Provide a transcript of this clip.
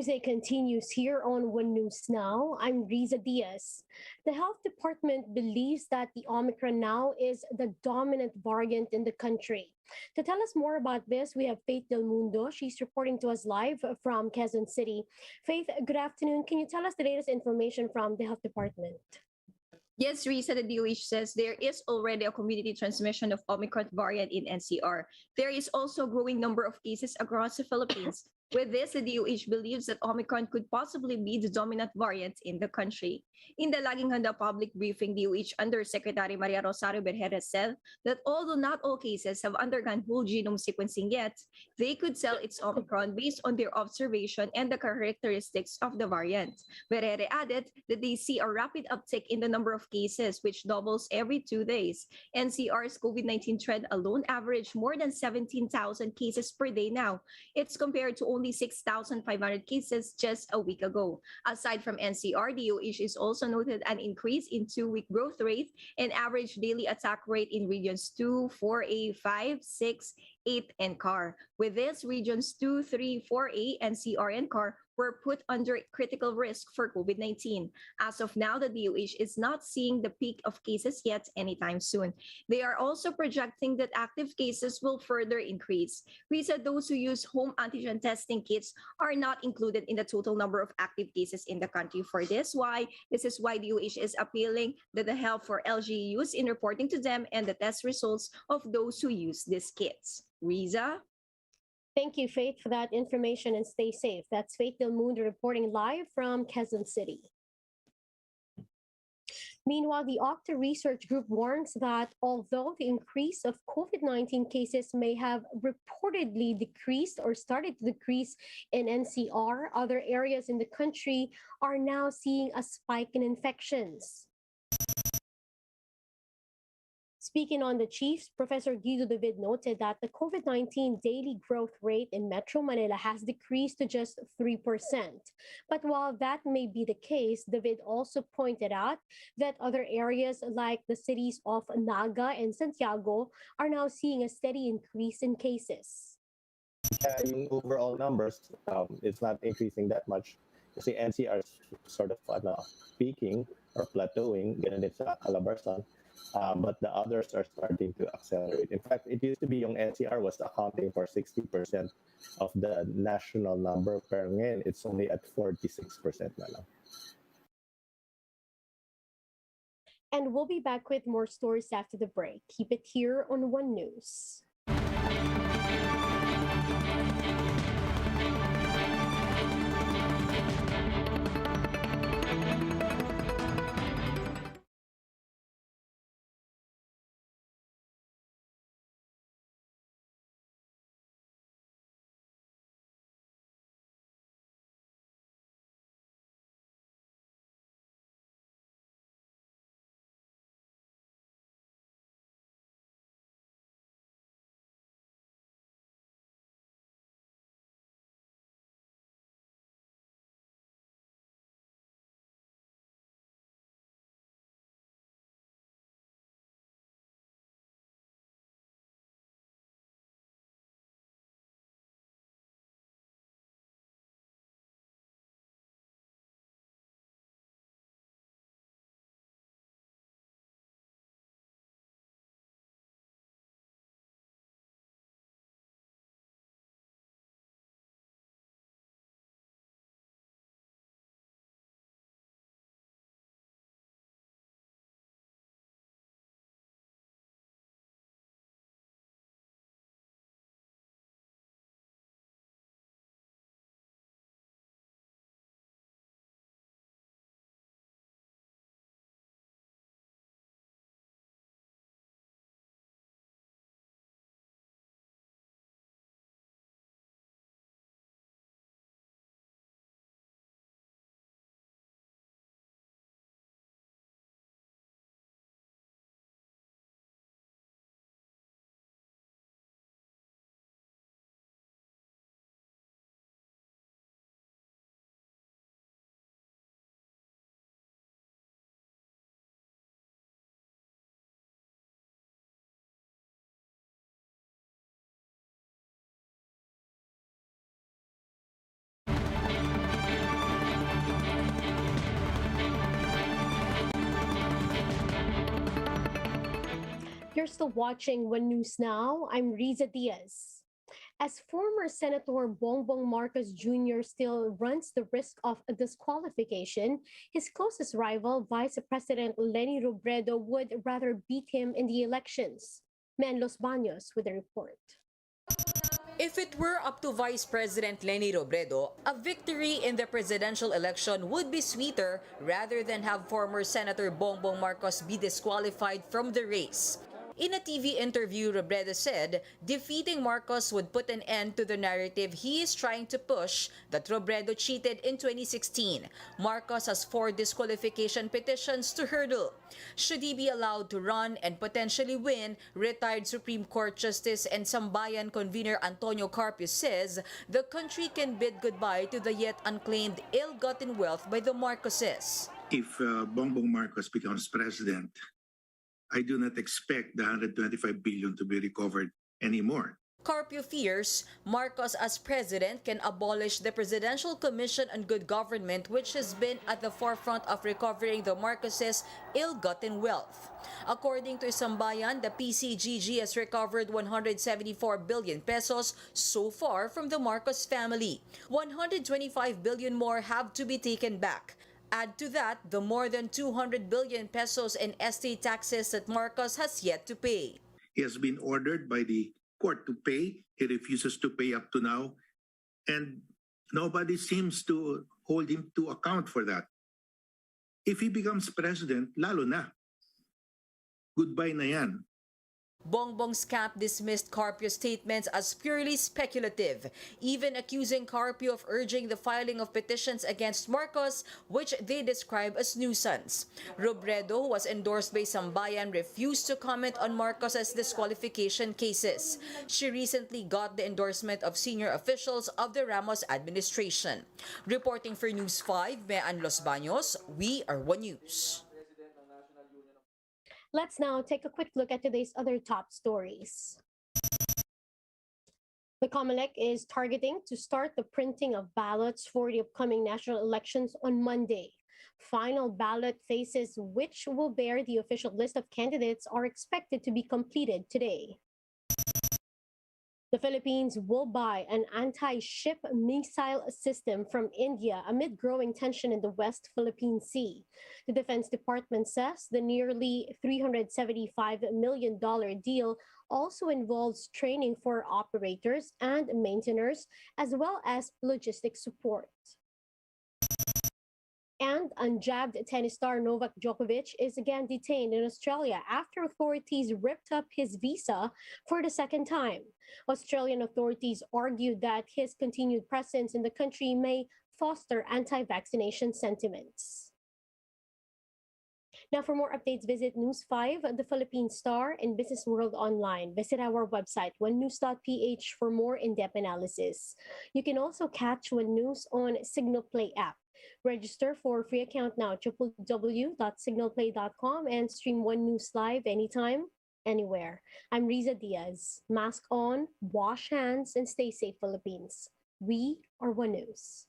Newsday continues here on One News Now. I'm Riza Diaz. The health department believes that the Omicron now is the dominant variant in the country. To tell us more about this, we have Faith Del Mundo. She's reporting to us live from Quezon City. Faith, good afternoon. Can you tell us the latest information from the health department? Yes, Risa, the DOH says there is already a community transmission of Omicron variant in NCR. There is also a growing number of cases across the Philippines. With this, the DOH believes that Omicron could possibly be the dominant variant in the country. In the Laging Handa public briefing, DOH Undersecretary Maria Rosario Berjera said that although not all cases have undergone whole genome sequencing yet, they could tell it's Omicron based on their observation and the characteristics of the variant. Berjera added that they see a rapid uptick in the number of cases, which doubles every 2 days. NCR's COVID-19 trend alone averaged more than 17,000 cases per day now. It's compared to only 6,500 cases just a week ago. Aside from NCR, DOH is also noted an increase in 2-week growth rate and average daily attack rate in regions 2, 4A, 5, 6, 8, and CAR. With this, regions 2, 3, 4A, NCR, and CAR were put under critical risk for COVID-19. As of now, the DOH is not seeing the peak of cases yet anytime soon. They are also projecting that active cases will further increase. We said those who use home antigen testing kits are not included in the total number of active cases in the country. This is why DOH is appealing that the help for LGUs in reporting to them and the test results of those who use these kits. Riza? Thank you, Faith, for that information and stay safe. That's Faith Del Mundo reporting live from Quezon City. Meanwhile, the Octa Research Group warns that although the increase of COVID-19 cases may have reportedly decreased or started to decrease in NCR, other areas in the country are now seeing a spike in infections. Speaking on the chiefs, Professor Guido David noted that the COVID-19 daily growth rate in Metro Manila has decreased to just 3%. But while that may be the case, David also pointed out that other areas like the cities of Naga and Santiago are now seeing a steady increase in cases. Yung overall numbers, it's not increasing that much. Kasi NCR is sort of peaking or plateauing, ganun din sa Calabarzon. But the others are starting to accelerate. In fact, it used to be yung NCR was accounting for 60% of the national number, pero ngayon it's only at 46% na lang. And we'll be back with more stories after the break. Keep it here on One News. You're still watching One News Now. I'm Riza Diaz. As former Senator Bongbong Marcos Jr. still runs the risk of a disqualification, his closest rival, Vice President Leni Robredo, would rather beat him in the elections. Man Los Baños with a report. If it were up to Vice President Leni Robredo, a victory in the presidential election would be sweeter rather than have former Senator Bongbong Marcos be disqualified from the race. In a TV interview, Robredo said defeating Marcos would put an end to the narrative he is trying to push that Robredo cheated in 2016. Marcos has 4 disqualification petitions to hurdle. Should he be allowed to run and potentially win, retired Supreme Court Justice and Sambayan convener Antonio Carpio says the country can bid goodbye to the yet unclaimed ill-gotten wealth by the Marcoses. If Bongbong Marcos becomes president, I do not expect the 125 billion to be recovered anymore. Carpio fears Marcos as president can abolish the Presidential Commission on Good Government, which has been at the forefront of recovering the Marcoses' ill-gotten wealth. According to Sambayan, the PCGG has recovered 174 billion pesos so far from the Marcos family. 125 billion more have to be taken back. Add to that the more than 200 billion pesos in estate taxes that Marcos has yet to pay. He has been ordered by the court to pay. He refuses to pay up to now. And nobody seems to hold him to account for that. If he becomes president, lalo na. Goodbye na yan. Bongbong's camp dismissed Carpio's statements as purely speculative, even accusing Carpio of urging the filing of petitions against Marcos, which they describe as nuisance. Robredo, who was endorsed by Sambayan, refused to comment on Marcos's disqualification cases. She recently got the endorsement of senior officials of the Ramos administration. Reporting for News 5, Mean Los Baños, we are One News. Let's now take a quick look at today's other top stories. The COMELEC is targeting to start the printing of ballots for the upcoming national elections on Monday. Final ballot phases, which will bear the official list of candidates, are expected to be completed today. The Philippines will buy an anti-ship missile system from India amid growing tension in the West Philippine Sea. The Defense Department says the nearly $375 million deal also involves training for operators and maintainers, as well as logistic support. And unjabbed tennis star Novak Djokovic is again detained in Australia after authorities ripped up his visa for the second time. Australian authorities argued that his continued presence in the country may foster anti-vaccination sentiments. Now, for more updates, visit News 5, the Philippine Star, and Business World Online. Visit our website, onenews.ph, for more in-depth analysis. You can also catch One News on Signal Play app. Register for a free account now, www.signalplay.com, and stream One News live anytime, anywhere. I'm Riza Diaz. Mask on, wash hands, and stay safe, Philippines. We are One News.